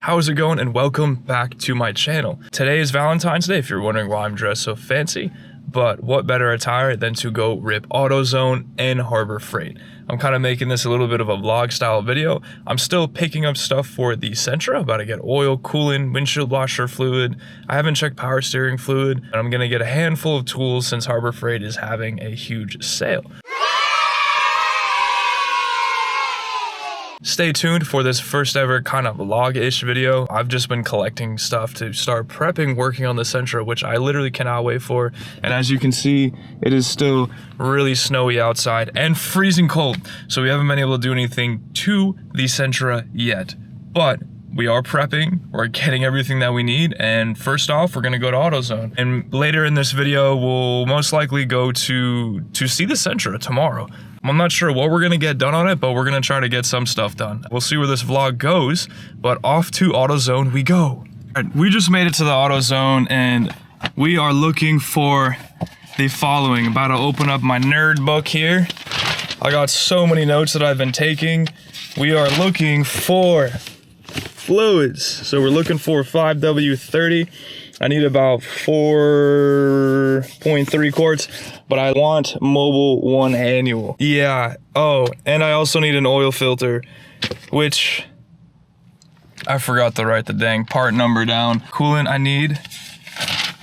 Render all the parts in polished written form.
How's it going, and welcome back to my channel. Today is Valentine's Day, if you're wondering why I'm dressed so fancy, but what better attire than to go rip AutoZone and Harbor Freight. I'm kind of making this a little bit of a vlog style video. I'm still picking up stuff for the Sentra, about to get oil, coolant, windshield washer fluid. I haven't checked power steering fluid, and I'm gonna get a handful of tools since Harbor Freight is having a huge sale. Stay tuned for this first ever kind of vlog-ish video. I've just been collecting stuff to start prepping, working on the Sentra, which I literally cannot wait for. And as you can see, it is still really snowy outside and freezing cold. So we haven't been able to do anything to the Sentra yet. But we are prepping, we're getting everything that we need, and first off, we're gonna go to AutoZone. And later in this video, we'll most likely go to see the Sentra tomorrow. I'm not sure what we're gonna get done on it, but we're gonna try to get some stuff done. We'll see where this vlog goes, but off to AutoZone we go. All right, we just made it to the AutoZone, and we are looking for the following. About to open up my nerd book here. I got so many notes that I've been taking. We are looking for fluids. So we're looking for 5W30. I need about 4.3 quarts, but I want Mobile 1 annual. Yeah, oh, and I also need an oil filter, which I forgot to write the dang part number down. Coolant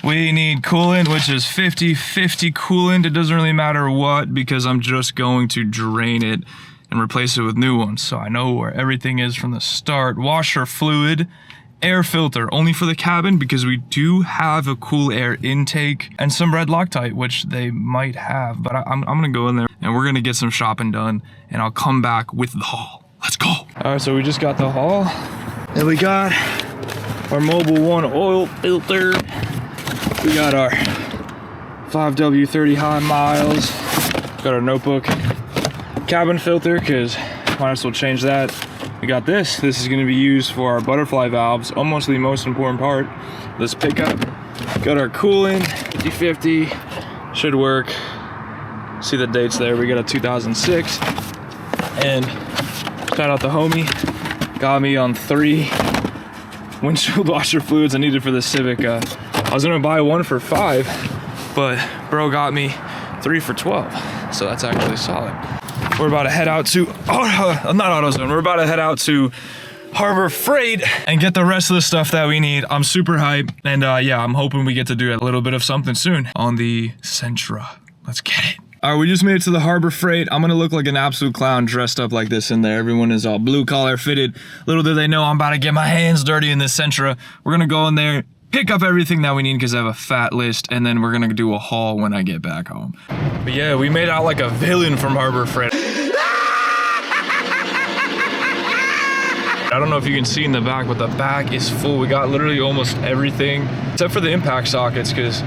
we need coolant, which is 50/50 coolant. It doesn't really matter what, because I'm just going to drain it and replace it with new ones, so I know where everything is from the start. Washer fluid, air filter, only for the cabin, because we do have a cool air intake, and some red Loctite, which they might have, but I'm gonna go in there and we're gonna get some shopping done, and I'll come back with the haul. Let's go. All right, so we just got the haul, and we got our Mobile 1 oil filter. We got our 5W30 high miles. Got our notebook cabin filter, because might as well change that. We got this. This is going to be used for our butterfly valves, almost the most important part. This pickup. Got our coolant, 50/50. Should work. See the dates there. We got a 2006. And shout out the homie. Got me on 3 windshield washer fluids I needed for the Civic. I was going to buy one for 5, but bro got me 3 for 12. So that's actually solid. We're about to head out to, not AutoZone, we're about to head out to Harbor Freight and get the rest of the stuff that we need. I'm super hyped, and yeah, I'm hoping we get to do a little bit of something soon on the Sentra. Let's get it. All right, we just made it to the Harbor Freight. I'm gonna look like an absolute clown dressed up like this in there. Everyone is all blue collar fitted. Little do they know I'm about to get my hands dirty in this Sentra. We're gonna go in there, pick up everything that we need, because I have a fat list, and then we're gonna do a haul when I get back home. But yeah, we made out like a villain from Harbor Freight. I don't know if you can see in the back, but the back is full. We got literally almost everything, except for the impact sockets, because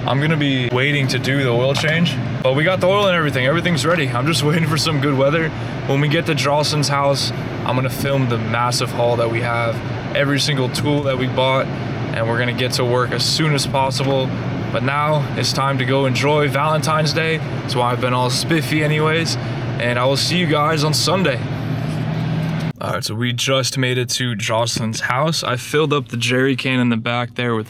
I'm gonna be waiting to do the oil change. But we got the oil and everything. Everything's ready. I'm just waiting for some good weather. When we get to Jolson's house, I'm gonna film the massive haul that we have, every single tool that we bought, and we're gonna get to work as soon as possible. But now it's time to go enjoy Valentine's Day. That's why I've been all spiffy anyways, and I will see you guys on Sunday. All right, so we just made it to Jocelyn's house. I filled up the jerry can in the back there with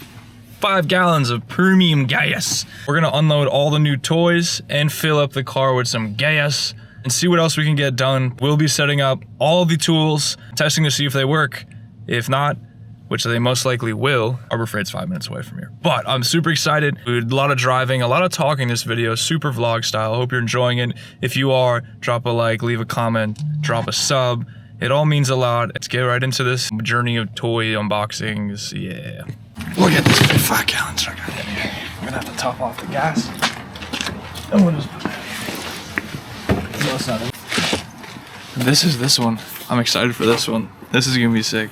5 gallons of premium gas. We're gonna unload all the new toys and fill up the car with some gas and see what else we can get done. We'll be setting up all the tools, testing to see if they work. If not, which they most likely will, Harbor Freight's 5 minutes away from here. But I'm super excited. We did a lot of driving, a lot of talking this video, super vlog style. I hope you're enjoying it. If you are, drop a like, leave a comment, drop a sub. It all means a lot. Let's get right into this journey of toy unboxings. Yeah. Look at this 5 gallons I got in here. I'm gonna have to top off the gas. And we'll just put that in. No, it's not in. This is this one. I'm excited for this one. This is gonna be sick.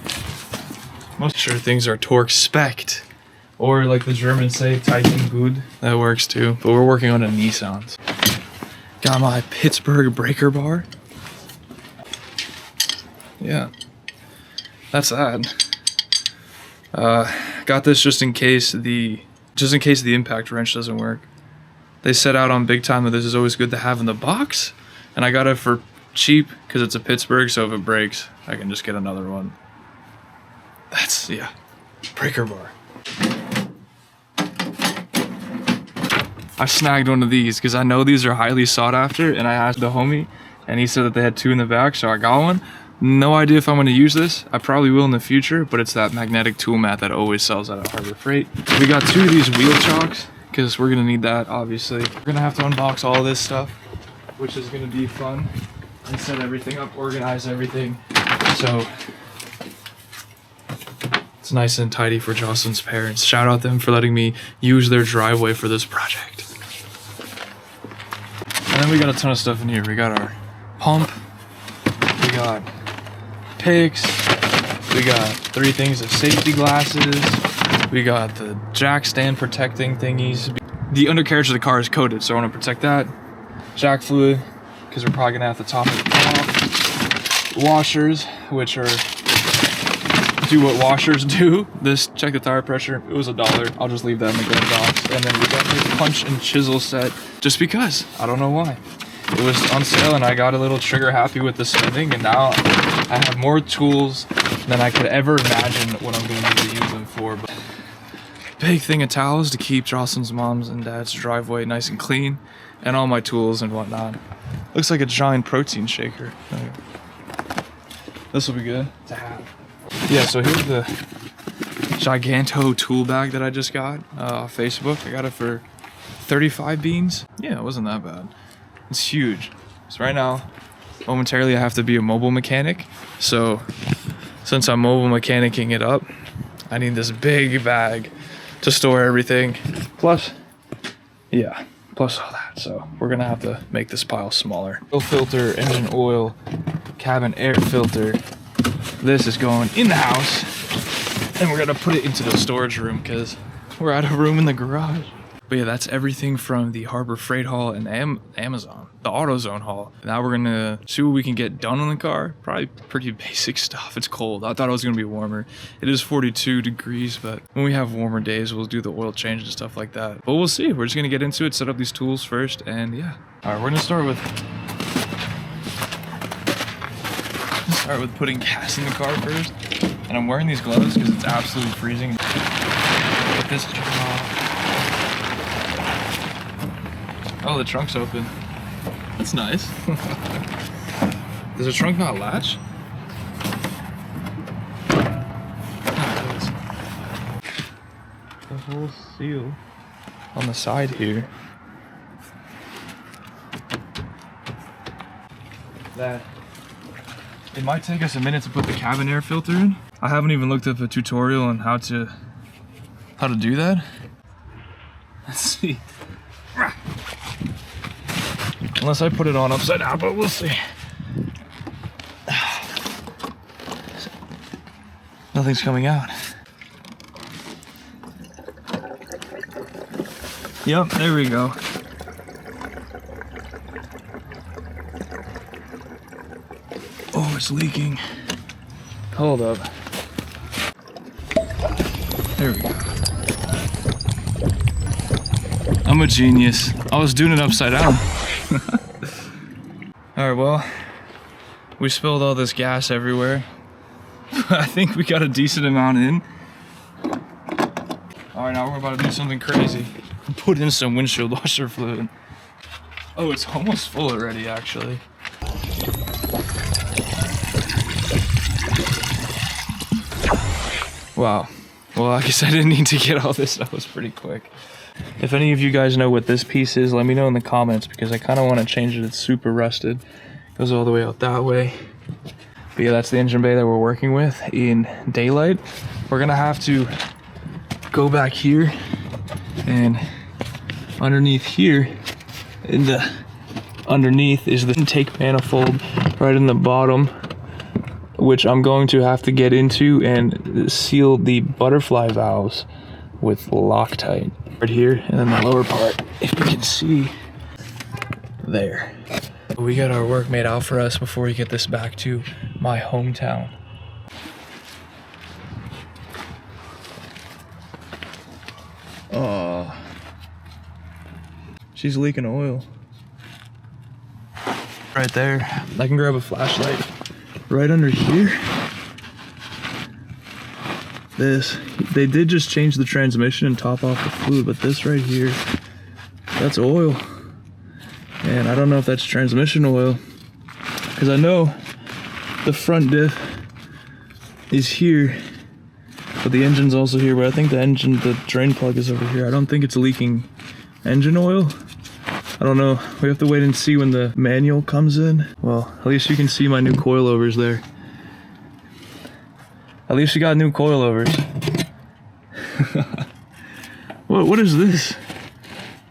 Most sure things are torque spec'd. Or like the Germans say, Titan good. That works too. But we're working on a Nissan. Got my Pittsburgh breaker bar. Yeah, that's that. Got this just in case the impact wrench doesn't work. They set out on big time that this is always good to have in the box, and I got it for cheap because it's a Pittsburgh, so if it breaks, I can just get another one. That's, yeah, breaker bar. I snagged one of these because I know these are highly sought after, and I asked the homie and he said that they had 2 in the back, so I got one. No idea if I'm going to use this. I probably will in the future, but it's that magnetic tool mat that always sells out at Harbor Freight. We got 2 of these wheel chocks because we're going to need that, obviously. We're going to have to unbox all this stuff, which is going to be fun, and set everything up, organize everything. So it's nice and tidy for Jocelyn's parents. Shout out them for letting me use their driveway for this project. And then we got a ton of stuff in here. We got our pump, we got picks, we got 3 things of safety glasses, we got the jack stand protecting thingies. The undercarriage of the car is coated, so I want to protect that. Jack fluid, because we're probably gonna have to top it off. Washers, which are do what washers do. This, check the tire pressure, it was $1. I'll just leave that in the glove box. And then we got this punch and chisel set, just because, I don't know why. It was on sale and I got a little trigger happy with the spending, and now I have more tools than I could ever imagine what I'm going to use them for. But big thing of towels to keep Jocelyn's mom's and dad's driveway nice and clean, and all my tools and whatnot. Looks like a giant protein shaker. This will be good to have. Yeah, so here's the Giganto tool bag that I just got off Facebook. I got it for 35 beans. Yeah, it wasn't that bad. It's huge. So right now, momentarily I have to be a mobile mechanic. So since I'm mobile mechanicking it up, I need this big bag to store everything. Plus, yeah, plus all that. So we're gonna have to make this pile smaller. Oil filter, engine oil, cabin air filter. This is going in the house, and we're gonna put it into the storage room because we're out of room in the garage. But yeah, that's everything from the Harbor Freight haul and Amazon, the AutoZone haul. Now we're gonna see what we can get done on the car. Probably pretty basic stuff. It's cold. I thought it was gonna be warmer. It is 42 degrees, but when we have warmer days, we'll do the oil change and stuff like that. But we'll see. We're just gonna get into it, set up these tools first, and yeah. All right, we're gonna start with putting gas in the car first. And I'm wearing these gloves because it's absolutely freezing. Get this trunk off. Oh, the trunk's open. That's nice. Does the trunk not latch? Oh, it is. The whole seal on the side here. That. It might take us a minute to put the cabin air filter in. I haven't even looked up a tutorial on how to do that. Let's see. Unless I put it on upside down, but we'll see. Nothing's coming out. Yep, there we go. Oh, it's leaking. Hold up. There we go. I'm a genius. I was doing it upside down. Alright, well, we spilled all this gas everywhere. I think we got a decent amount in. Alright, now we're about to do something crazy. Put in some windshield washer fluid. Oh, it's almost full already, actually. Wow. Well, I guess I didn't need to get all this. That was pretty quick. If any of you guys know what this piece is, let me know in the comments because I kind of want to change it. It's super rusted. Goes all the way out that way. But yeah, that's the engine bay that we're working with in daylight. We're going to have to go back here and underneath here, underneath is the intake manifold right in the bottom, which I'm going to have to get into and seal the butterfly valves with Loctite right here, and then the lower part, if you can see there. We got our work made out for us before we get this back to my hometown. Oh, she's leaking oil right there. I can grab a flashlight right under here. this. They did just change the transmission and top off the fluid, but this right here, that's oil. And I don't know if that's transmission oil, because I know the front diff is here, but the engine's also here, but I think the drain plug is over here. I don't think it's leaking engine oil. I don't know. We have to wait and see when the manual comes in. Well, at least you can see my new coilovers there. At least we got new coilovers. What is this?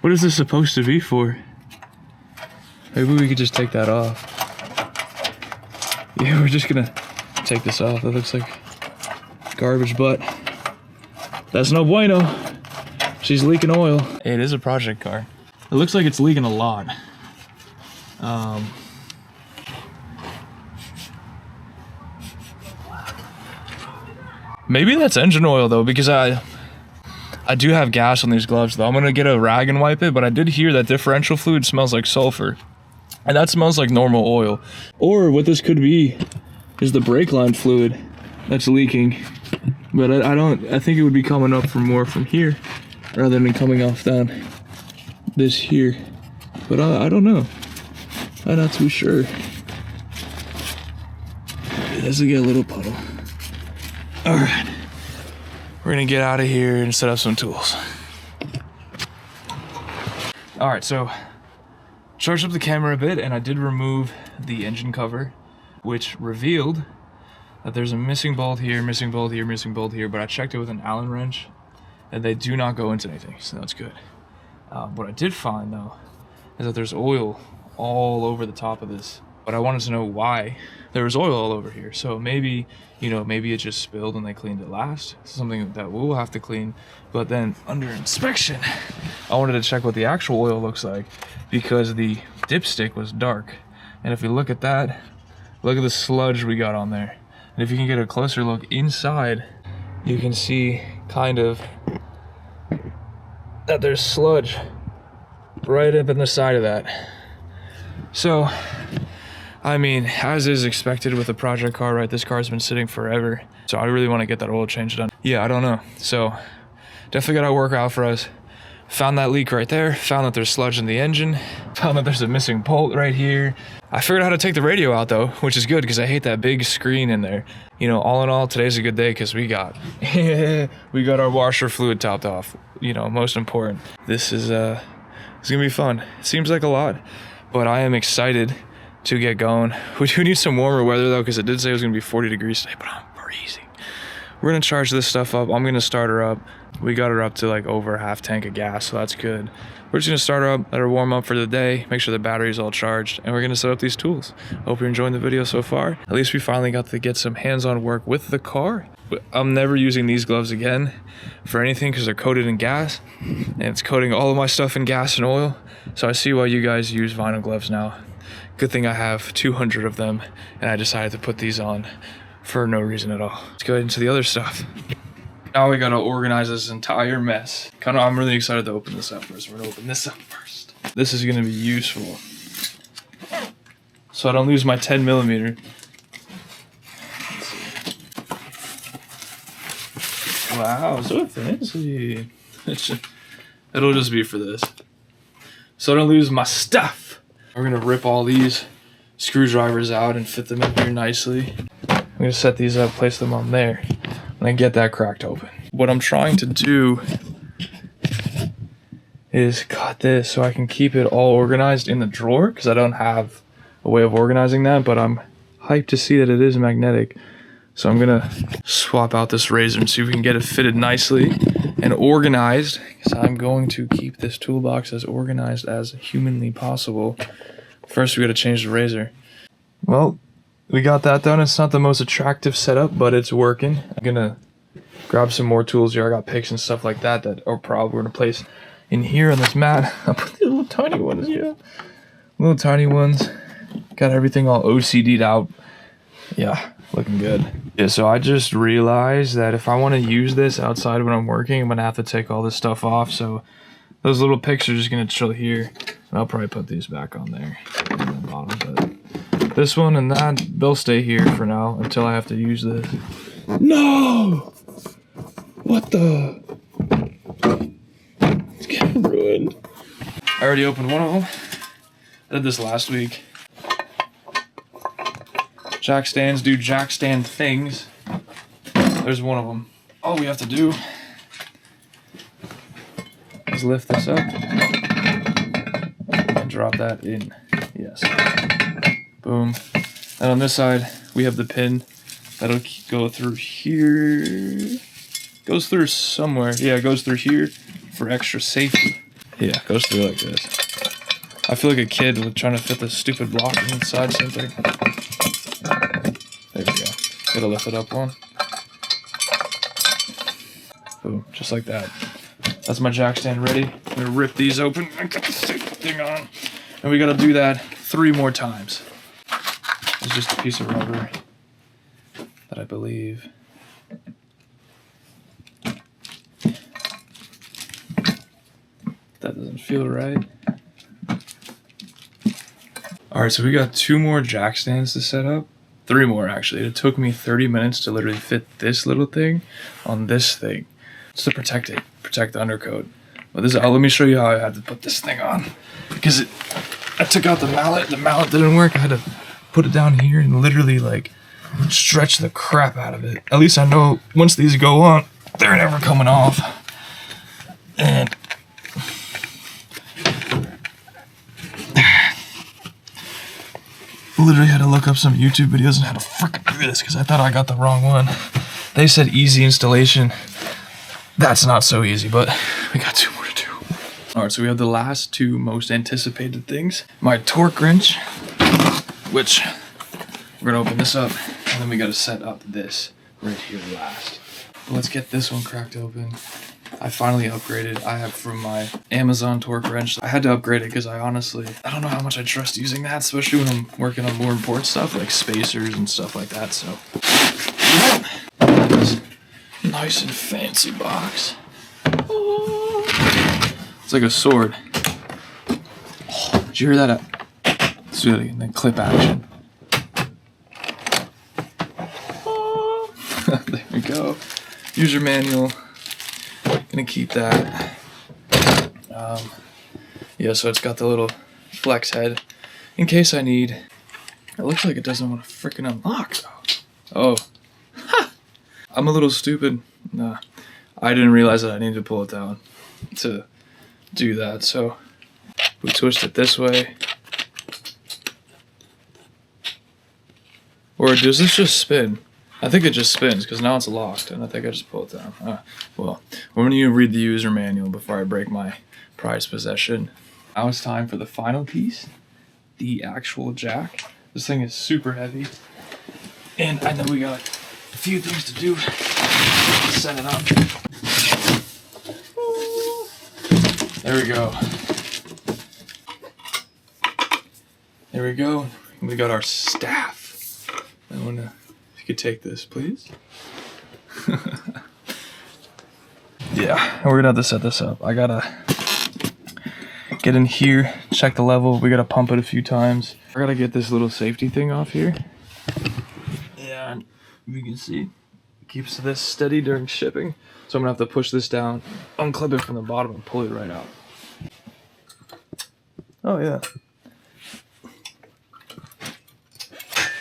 What is this supposed to be for? Maybe we could just take that off. Yeah, we're just gonna take this off. That looks like garbage, but that's no bueno. She's leaking oil. Hey, it is a project car. It looks like it's leaking a lot. Maybe that's engine oil though, because I do have gas on these gloves though. I'm gonna get a rag and wipe it, but I did hear that differential fluid smells like sulfur. And that smells like normal oil. Or what this could be is the brake line fluid that's leaking. But I think it would be coming up from more from here rather than coming off down this here. But I don't know. I'm not too sure. It does get a little puddle. All right, we're gonna get out of here and set up some tools. All right, so charged up the camera a bit, and I did remove the engine cover, which revealed that there's a missing bolt here, missing bolt here, missing bolt here, but I checked it with an Allen wrench, and they do not go into anything, so that's good. What I did find, though, is that there's oil all over the top of this, but I wanted to know why there was oil all over here. So maybe, you know, maybe it just spilled and they cleaned it last. Something that we'll have to clean. But then under inspection, I wanted to check what the actual oil looks like, because the dipstick was dark. And if you look at that, look at the sludge we got on there. And if you can get a closer look inside, you can see kind of that there's sludge right up in the side of that. So, I mean, as is expected with a project car, right? This car's been sitting forever. So I really want to get that oil change done. Yeah, I don't know. So definitely got to work out for us. Found that leak right there. Found that there's sludge in the engine. Found that there's a missing bolt right here. I figured out how to take the radio out though, which is good because I hate that big screen in there. You know, all in all, today's a good day because we got our washer fluid topped off. You know, most important. This is it's gonna be fun. It seems like a lot, but I am excited to get going. We do need some warmer weather though, because it did say it was gonna be 40 degrees today, but I'm freezing. We're gonna charge this stuff up. I'm gonna start her up. We got her up to like over a half tank of gas, so that's good. We're just gonna start her up, let her warm up for the day, make sure the battery's all charged, and we're gonna set up these tools. Hope you're enjoying the video so far. At least we finally got to get some hands-on work with the car. I'm never using these gloves again for anything because they're coated in gas, and it's coating all of my stuff in gas and oil. So I see why you guys use vinyl gloves now. Good thing I have 200 of them, and I decided to put these on for no reason at all. Let's go into the other stuff. Now we gotta organize this entire mess. I'm really excited to open this up first. We're gonna open this up first. This is gonna be useful, so I don't lose my 10mm. Wow, so fancy. It'll just be for this, so I don't lose my stuff. We're gonna rip all these screwdrivers out and fit them in here nicely. I'm gonna set these up, place them on there, and I get that cracked open. What I'm trying to do is cut this so I can keep it all organized in the drawer, because I don't have a way of organizing that, but I'm hyped to see that it is magnetic. So I'm gonna swap out this razor and see if we can get it fitted nicely and organized, because I'm going to keep this toolbox as organized as humanly possible. First, we gotta change the razor. Well, we got that done. It's not the most attractive setup, but it's working. I'm gonna grab some more tools here. I got picks and stuff like that that are probably gonna place in here on this mat. I'll put the little tiny ones here. Little tiny ones. Got everything all OCD'd out. Yeah, looking good. Yeah, so I just realized that if I want to use this outside when I'm working, I'm gonna have to take all this stuff off. So those little picks are just gonna chill here. And I'll probably put these back on there on the bottom, but this one and that, they'll stay here for now until I have to use this. No! What the? It's getting ruined. I already opened one of them. I did this last week. Jack stands do jack stand things. There's one of them. All we have to do is lift this up and drop that in. Yes. Boom. And on this side, we have the pin that'll go through here. Goes through somewhere. Yeah, it goes through here for extra safety. Yeah, it goes through like this. I feel like a kid with trying to fit this stupid block inside something. There we go. Gotta lift it up one. Boom, just like that. That's my jack stand ready. I'm gonna rip these open and get the stupid thing on. And we gotta do that 3 more times. It's just a piece of rubber that I believe. That doesn't feel right. Alright, so we got 2 more jack stands to set up. 3 more actually. It took me 30 minutes to literally fit this little thing on this thing. Just to protect it, protect the undercoat. But this, let me show you how I had to put this thing on. Because I took out the mallet didn't work. I had to put it down here and literally like stretch the crap out of it. At least I know once these go on, they're never coming off. And literally had to look up some YouTube videos on how to frickin' do this because I thought I got the wrong one. They said easy installation. That's not so easy, but we got 2 more to do. Alright, so we have the last 2 most anticipated things. My torque wrench, which we're gonna open this up, and then we gotta set up this right here last. But let's get this one cracked open. I finally upgraded. I have from my Amazon torque wrench. I had to upgrade it because I don't know how much I trust using that, especially when I'm working on more important stuff like spacers and stuff like that. So nice and fancy box. It's like a sword. Oh, did you hear that? Let's do it again. Then clip action. There we go. User manual. Gonna keep that. Yeah, so it's got the little flex head in case I need. It looks like it doesn't want to freaking unlock though. Oh, ha! I'm a little stupid. Nah, I didn't realize that I needed to pull it down to do that. So we twist it this way. Or does this just spin? I think it just spins because now it's locked, and I think I just pull it down. Well, we're going to read the user manual before I break my prized possession. Now it's time for the final piece, the actual jack. This thing is super heavy, and I know we got a few things to do to set it up. There we go. There we go. We got our staff. I want to... Could take this, please. Yeah, we're gonna have to set this up. I gotta get in here, check the level. We gotta pump it a few times. I gotta get this little safety thing off here. Yeah, you can see it keeps this steady during shipping. So I'm gonna have to push this down, unclip it from the bottom, and pull it right out. Oh yeah.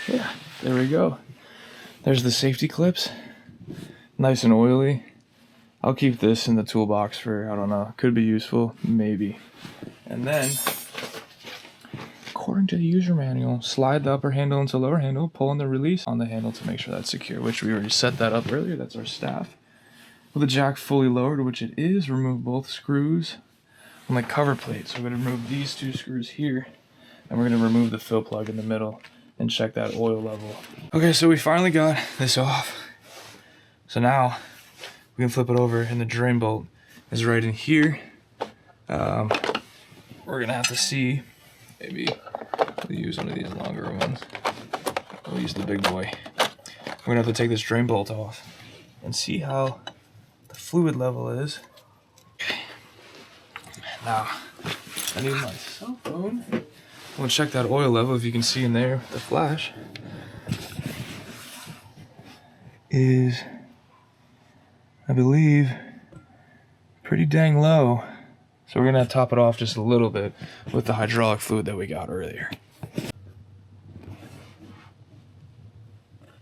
Yeah, there we go. There's the safety clips, nice and oily. I'll keep this in the toolbox for, I don't know, could be useful, maybe. And then, according to the user manual, slide the upper handle into lower handle, pull on the release on the handle to make sure that's secure, which we already set that up earlier. That's our staff. With the jack fully lowered, which it is, remove both screws on the cover plate. So we're going to remove these 2 screws here, and we're going to remove the fill plug in the middle and check that oil level. Okay, so we finally got this off. So now we can flip it over, and the drain bolt is right in here. We're gonna have to see, maybe we'll use one of these longer ones. We'll use the big boy. We're gonna have to take this drain bolt off and see how the fluid level is. Okay. Now, I need my cell phone. I'm gonna check that oil level. If you can see in there, the flash is I believe, pretty dang low. So we're gonna top it off just a little bit with the hydraulic fluid that we got earlier.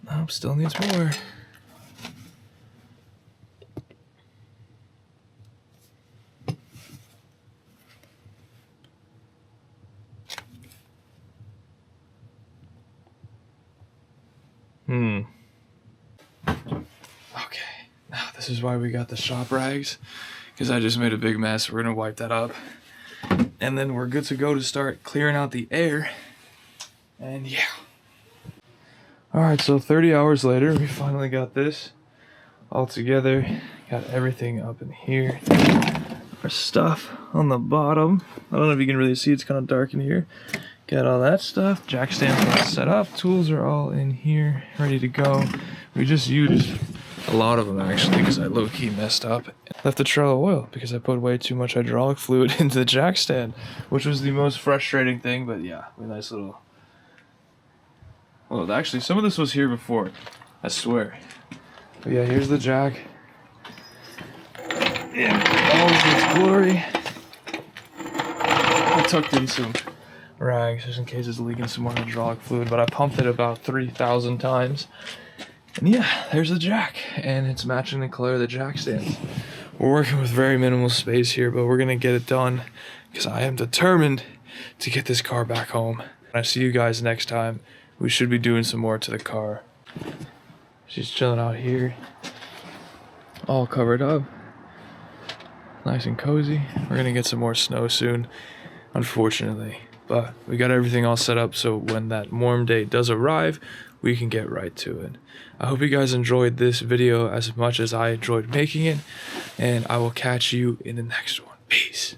Nope, still needs more. Okay, now this is why we got the shop rags, because I just made a big mess. We're gonna wipe that up, and then we're good to go to start clearing out the air. And yeah. Alright, so 30 hours later, we finally got this all together. Got everything up in here. Our stuff on the bottom. I don't know if you can really see, it's kind of dark in here. Got all that stuff. Jack stands all set up. Tools are all in here, ready to go. We just used a lot of them actually, because I low-key messed up. Left the trail of oil because I put way too much hydraulic fluid into the jack stand, which was the most frustrating thing, but yeah, a nice little... Well, actually, some of this was here before, I swear. But yeah, here's the jack. In all of its glory. I tucked in some rags just in case it's leaking some more hydraulic fluid, but I pumped it about 3,000 times. And yeah, there's the jack, and it's matching the color of the jack stands. We're working with very minimal space here, but we're gonna get it done because I am determined to get this car back home. I see you guys next time. We should be doing some more to the car. She's chilling out here, all covered up, nice and cozy. We're gonna get some more snow soon, unfortunately, but we got everything all set up so when that warm day does arrive, we can get right to it. I hope you guys enjoyed this video as much as I enjoyed making it, and I will catch you in the next one. Peace.